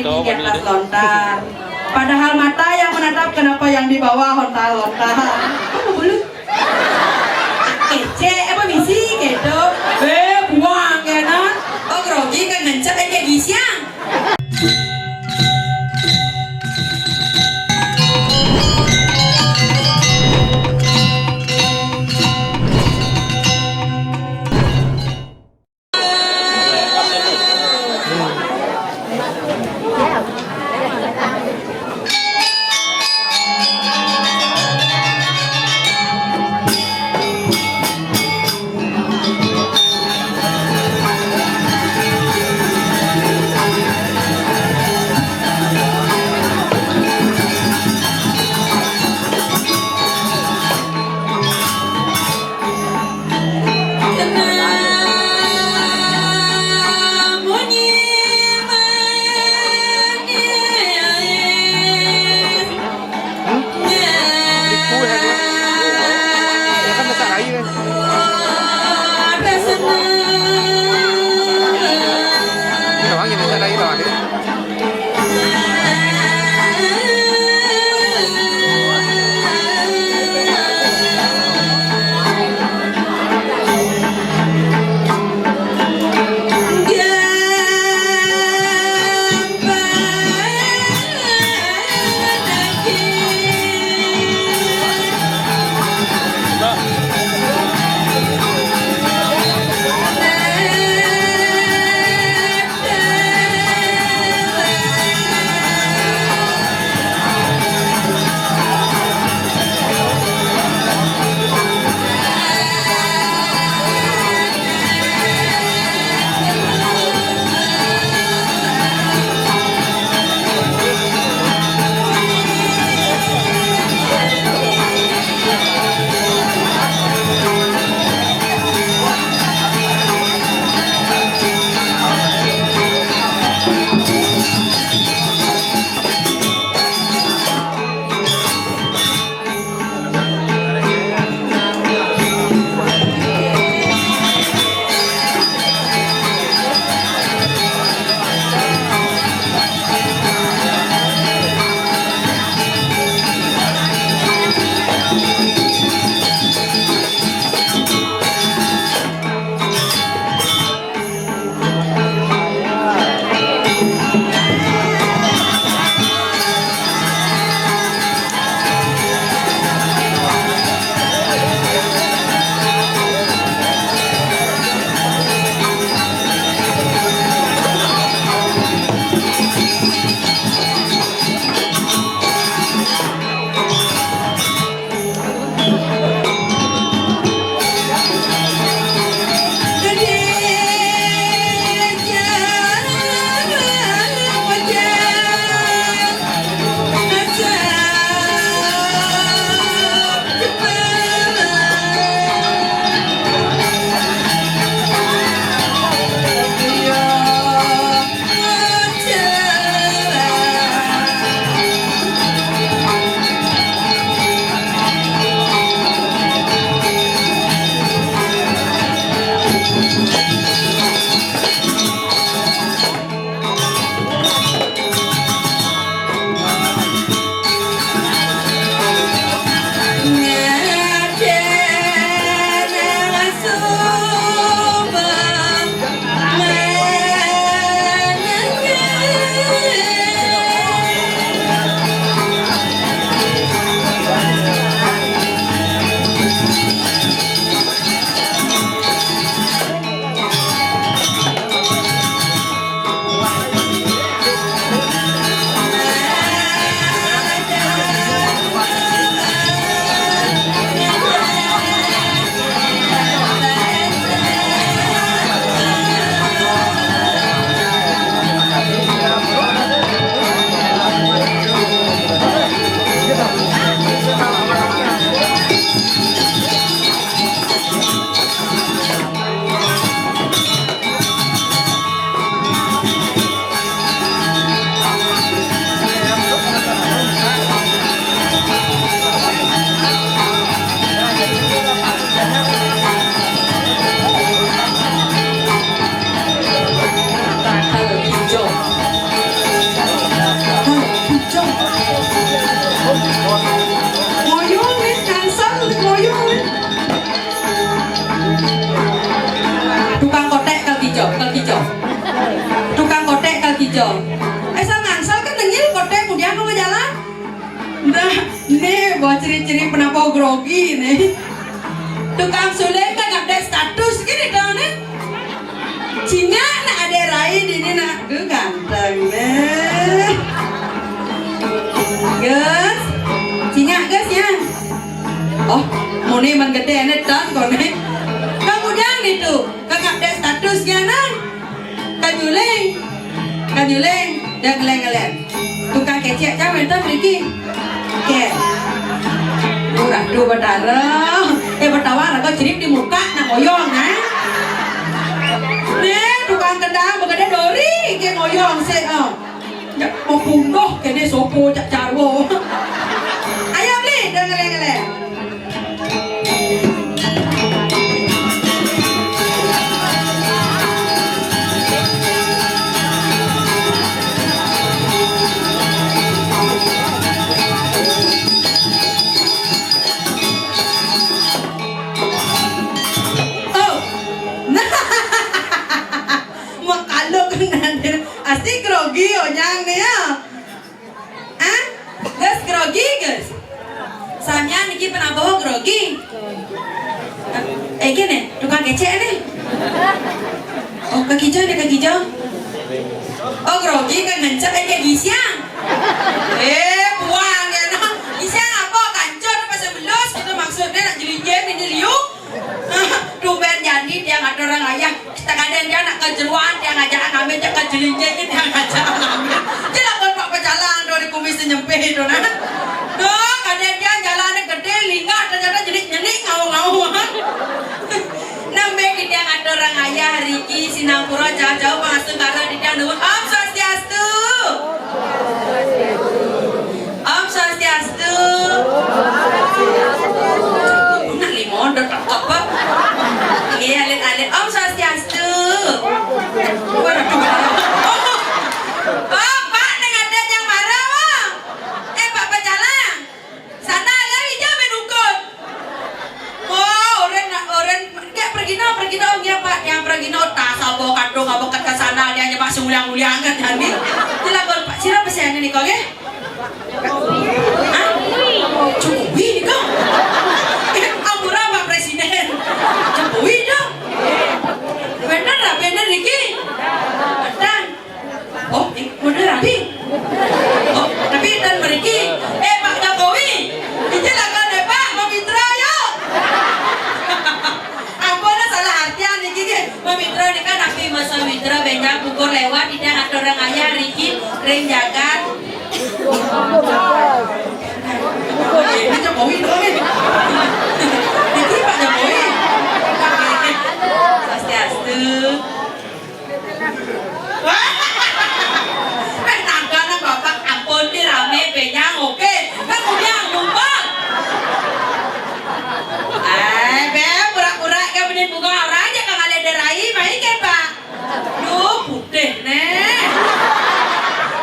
meniti di atas lontar. Padahal mata yang menatap kenapa yang di bawah hontar-hontar. Kamu belum? Kece, apa misi gitu? Buang ya non. Oh grogi kan mencet kayak gisiang. hijau. Asal ngangsal kan nengil kotek kemudian kamu jalan. Nah, nih buat ciri-ciri penapa grogi nih. Tukang suleng kan update status gini dong nih. Cina nak ada rai di ini nak ganteng nih. Guys, Cina guys ya. Oh, muni man gede nih dan konek. Kemudian itu kan update statusnya nang. Kanyuleng, dan ngeleng-ngeleng. Tukang kecek cawe itu Riki. Oke. Murah tuh berdarah. Bertawar kau cerip di muka nak ngoyong nah. Nih tukang kendang begede dori ke ngoyong se ya mau pundoh kene sopo cak carwo. Ayo beli dan ngeleng-ngeleng. Asli grogi onyang nih ya. Guys grogi guys. Samnya niki penabuh grogi. Gini tukang kecek nih. Oh kaki hijau. Oh grogi kan ngencep kayak gisiang. Buang ya no. Gisiang apa kancur apa sebelos gitu maksudnya nak jelinjen ini liuk. Tumben jadi dia nggak ada orang ayah. Kadang dia nak kejeruan dia ngajak ngambil dia kejelinjen dia ngajak ngambil. Dia nak pak pecalang dari kumis nyempeh itu nah. Tuh kadang dia jalannya gede lingkar ternyata jadi nyenik ngau-ngau. Nambah dia nggak ada orang ayah Riki Sinapura jauh-jauh masuk karena dia nunggu Om Swastiastu. Om Swastiastu. Nak limon tetap apa? Iya alit-alit Om Swastiastu. Oh Pak neng ada yang marah wong. Pak pecalang. Sana ada hijau menukun. Oh oren kayak pergi no ya Pak yang pergi no tas abo kadung abo ke sana dia hanya masuk ulang-ulang kan jadi. Dilakon Pak siapa sih ini kok ya? Jokowi nih kok. Amura Pak Presiden. Jokowi dong. Bener Riki. Dan oh bener rapi. Oh tapi dan Riki. Pak Jokowi. Dijelaskan deh Pak Mamitra yuk. Ampun salah artian Riki ke. Mamitra ini kan api masa Mitra banyak pukul lewat tidak ada orang ayah Riki ring jagat. Ini Jokowi dong nih. Riki Pak Jokowi. Swastiastu. Penanggalan bapak ampun di rame penyang oke kan udah numpang. Pura-pura kayak bener bunga orang aja kang ada derai main kan Pak. Duh putih nih.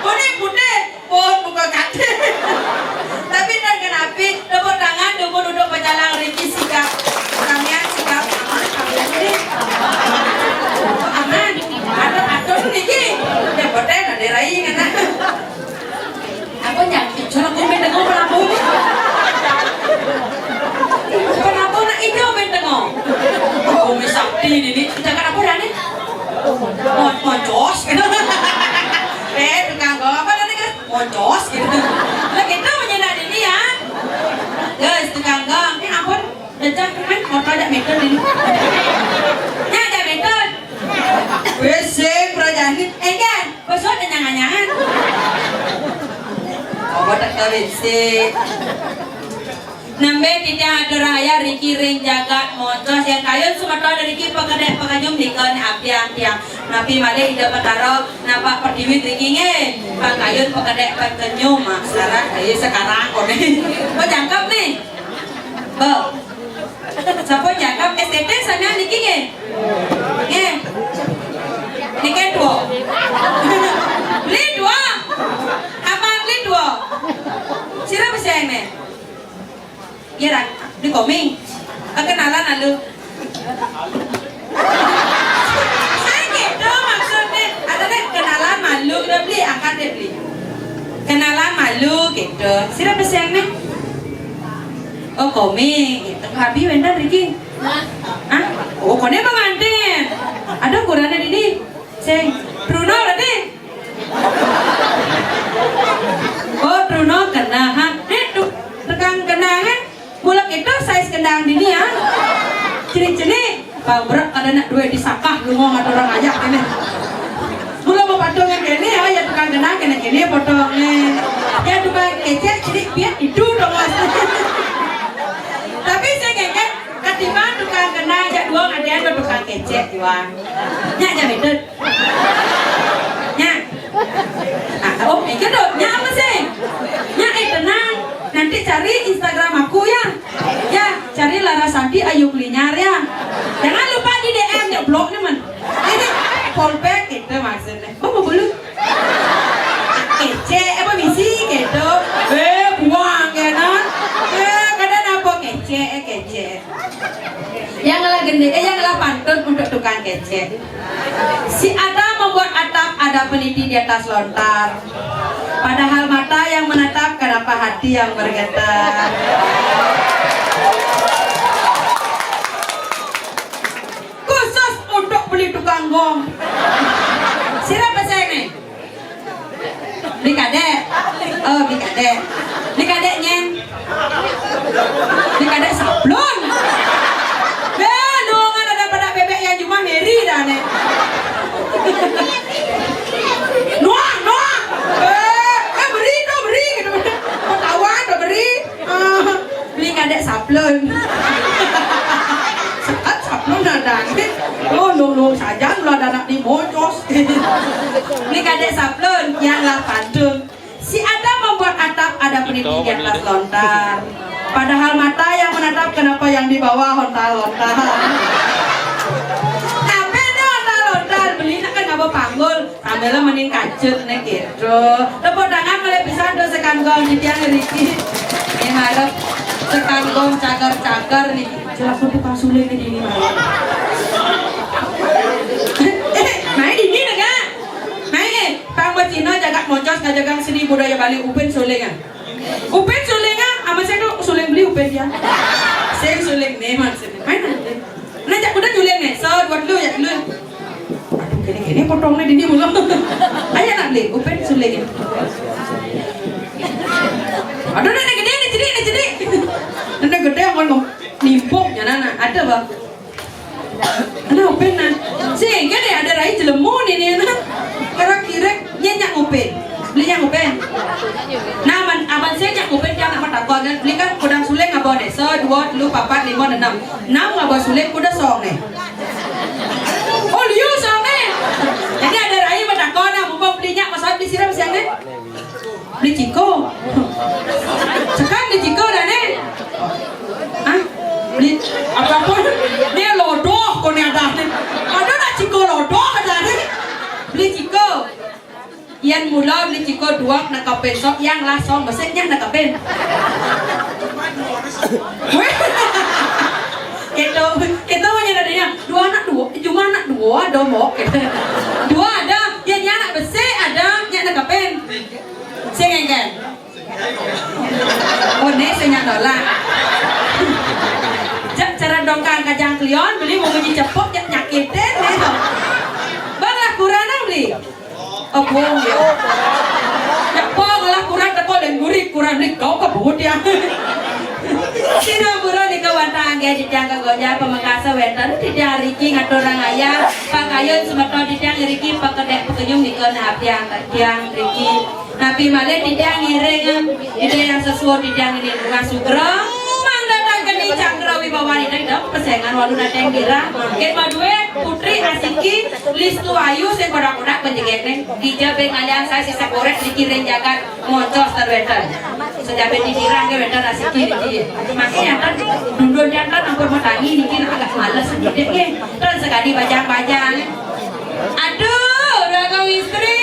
Putih pohon buka kate. Tapi dan kenapi tepuk tangan duduk pecalang Riki sikap kalian sikap aman atur Riki ya boten ada rai kan apa nyakit curang gue benteng penapu ini penapu nak hijau benteng gue sakti ini jangan apa dah nih moncos tukang apa tadi kan moncos gitu lah kita menyenang ini ya guys tukang gang ini ampun jajak kan motor ada meter ini ya ada meter besek perajaan kan besok ada nyangan-nyangan oh tak tahu besek Nambe tidak ada raya Riki ring jagat moncos yang kayun sumatera dari Riki pekadek pekanyum dikan apian tiang napi male ida petaro nampak perdiwit Riki nge pakayun pekadek pekanyum masalah kayak sekarang kone kok jangkap nih siapa jangkap STT sana Riki nge Niki dua beli dua apa beli dua sira bisa ini iya rak, di koming kenalan lalu gitu maksudnya ada deh kenalan malu udah malu gitu. Sira peseng nih. Oh komik gitu. Habi wendan Riki. Ah, oh kone pengantin. Ada kurangnya ini. Seng, Bruno berarti. Oh Bruno kenangan. Rekang kenangan. Bulak itu size kendang dini ya. Ciri-ciri. Pabrak ada nak duit disakah. Lu mau ngadu orang ajak ini. Mula mau potongnya gini ya. Ya tukang kenang kena potongnya. Ya tukang kecek ciri biar itu dong mas. Tapi saya kayaknya ketimbang tukang kenang aja doang ada yang tukang kecek juga. Nyak aja betul. Nyak. Oh itu dong. Nyak apa sih? Nyak tenang. Nanti cari Instagram aku ya. Ya cari Larasati Ayu Klinyar ya. Jangan lupa di DM ya blog nih man. Ini fallback gitu maksudnya. Mau belum? Kece apa misi gitu. Buang ya non. Kadang apa kece. Yang lagi yang pantun untuk tukang kece. Si Adam membuat atap, ada peniti di atas lontar. Padahal mata yang menatap, kenapa hati yang bergetar. Khusus untuk beli tukang gong. Siapa saya nih? Beli kadek. Oh beli kadek. Beli kadeknya. Beli kadek sablon. Benungan ada pada bebek yang cuma Mary dah nih. Noah. Beri gitu. Kawan dah beri. Beli kadek sablon. Saat sablon ada. Oh no saja lah anak di mojos. Beli kadek sablon yang lah pantun. Si Adam membuat atap, ada peniti di atas lontar. Padahal mata yang menatap, kenapa yang di bawah hontar-hontar. Apa nih hontar-hontar? Beli nak kan ngapa panggul. Ambilnya mending kacut nih gitu. Tepuk tangan mulai bisa do sekanggong di tiang Riki. Ini harap sekanggong cagar-cagar nih. Jelas untuk pasuling nih ini malam. Main ini nggak? Main. Pang Cina jaga mocos ngajagang seni budaya Bali Upin Sulingan. Upin Sulingan, ama saya tuh suling beli upin ya. Saya suling nih maksudnya. Main nanti. Nanti udah suling nih. So buat lu ya lu. Aduh gini potongnya di sini belum. Ayo nak beli upin suling. Aduh nenek gede nih jadi. Nenek gede yang nimpuk ya nana. Ada bang. Ada upin nah. Sehingga deh ada rai jelemu nih nah. Kira-kira nyenyak upin. Beli yang upin. Nah, aman saya nyak upin yang nak matakon kan. Beli kan kudang suling ngabo deh. So, 2, 5, 4, 5, 6. 6 ngabo suling kuda song nih. Oh, liu song nih. Jadi ada rai matakon nah, mau beli nyak masa beli siram siang nih. Beli ciko. Sekarang beli ciko dah nih. Hah? Beli apapun. Dia lodoh kau ni ada nih. Ada nak ciko lodoh ada nih. Beli ciko. Yang mula beli ciko 2 nak kapen sok yang lah song besarnya nak kapen. Kita punya adanya 2 anak 2, cuma anak 2 ada mau. 2 ada, yang anak besar ada, yang nak kapen. Sengengkan. Oh ne senyak dolar. Cara dongkang kajang klion beli mau beli cepok nyakitin nih. Bang lah kurang beli. Oh bohong ya. Ya bohong lah kurang tekol dan gurih kurang nih kau kebut ya. Sino buro di kawantang ya di tiang kagonya pemekasa wetan di tiang Riki ngatur orang ayah pakayun semeton di tiang Riki pakedek pekenyung di kena tiang Riki. Tapi malah di tiang ngiring ide yang sesuai di tiang ini rumah Sugro. Cakra Wibawani dari dalam persaingan walu datang dirang ket madue putri asiki listu ayu sing kodak-kodak penjegek neng dijabe ngalian saya sisa korek dikiring jagat mocos terwetan sejabe dirang ke wetan asiki makanya kan dundun jantan ampun matangi dikin agak males sedikit ke terus sekali bajang-bajang aduh raga istri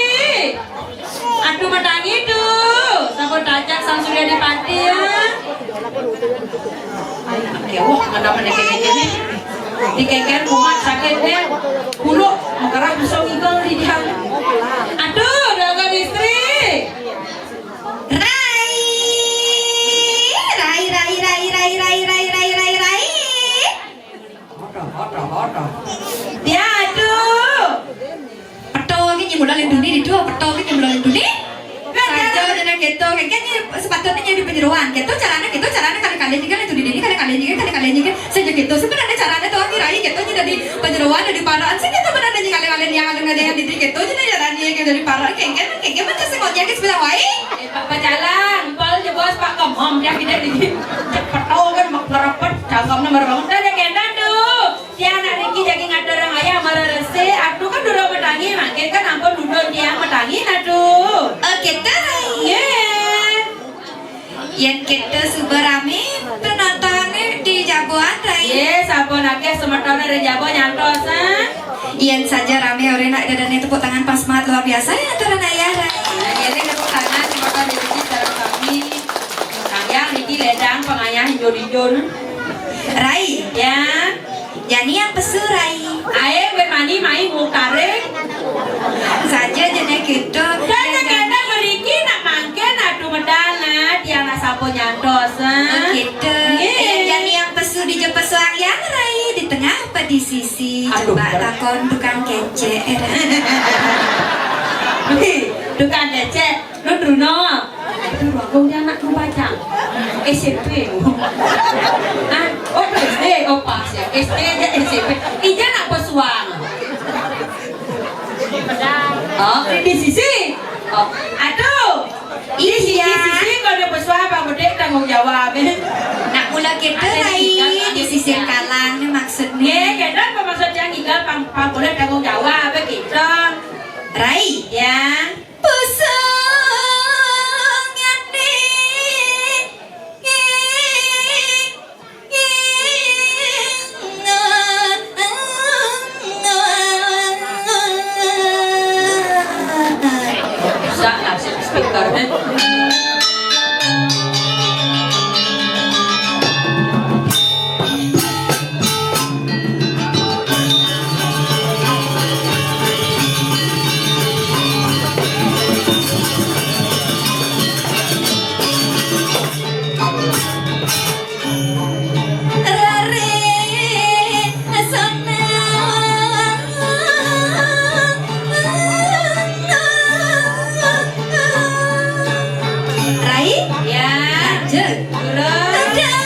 aduh matangi tuh sampun tajak sang sudah dipati ya. Wah, ada mana kekeknya di keken kumat sakitnya bulu makarang bisa ngigol di dia aduh dagang istri dua petoknya yang belum dulu nih. Saja dan gitu, kayaknya sepatutnya jadi penyeruan. Gitu caranya kali-kali juga itu di sini kali-kali juga. Saja gitu. Sebenarnya caranya tuh kira gitu dari penyeruan dari paraan sih gitu benar aja kali-kali yang ada yang di gitu jadi caranya kayak dari paraan kayak macam semuanya kita bilang wai. Pak Jalan, pol je bos Pak Komom dia kita di cepet tau kan mak ngerepet cangkemnya merebang tadi kena tuh. Dia anak Riki jadi ngatur orang ayah merese, aku kan dulu metangi makin kan ampun duduk dia metangi aduh. Kita Yeah. yang kita super rame penontonnya di Jaboan Rai. Yes, apa lagi semetonnya dari Jabo nyantos Yang saja rame orang nak dan tepuk tangan pas banget luar biasa ya antara Naya Rai. Nah, ini tepuk tangan semoga diriki dalam kami. Kalian Riki ledang pengayah hijau-hijau. Rai, Ya. jadi yang pesu Rai. Ayo bermani main mutarik. Saja jadi gitu. Dan kena beriki nak mangken aduh medana dia nak sapo nyantos. Gitu. Jadi yang pesu di Jepesu yang Rai di tengah apa di sisi? Aduh, Coba takon tukang kece. Tukang kecek, lu Bruno. Itu ruangnya anak lu bacang. SMP. Ah, oh SD, oh pas ya. SD aja SMP. Ija nak pesuang. Oh, di sisi. Oh, aduh. Di sisi kalau dia pesuang Pak Bude tanggung jawab. Nak mula kita Rai di sisi kalang maksudnya. Kita maksudnya kita Pak Bude tanggung jawab begitu. Rai, Ya. Bisa lah speakernya. Rai, Ya. lanjut. Terus.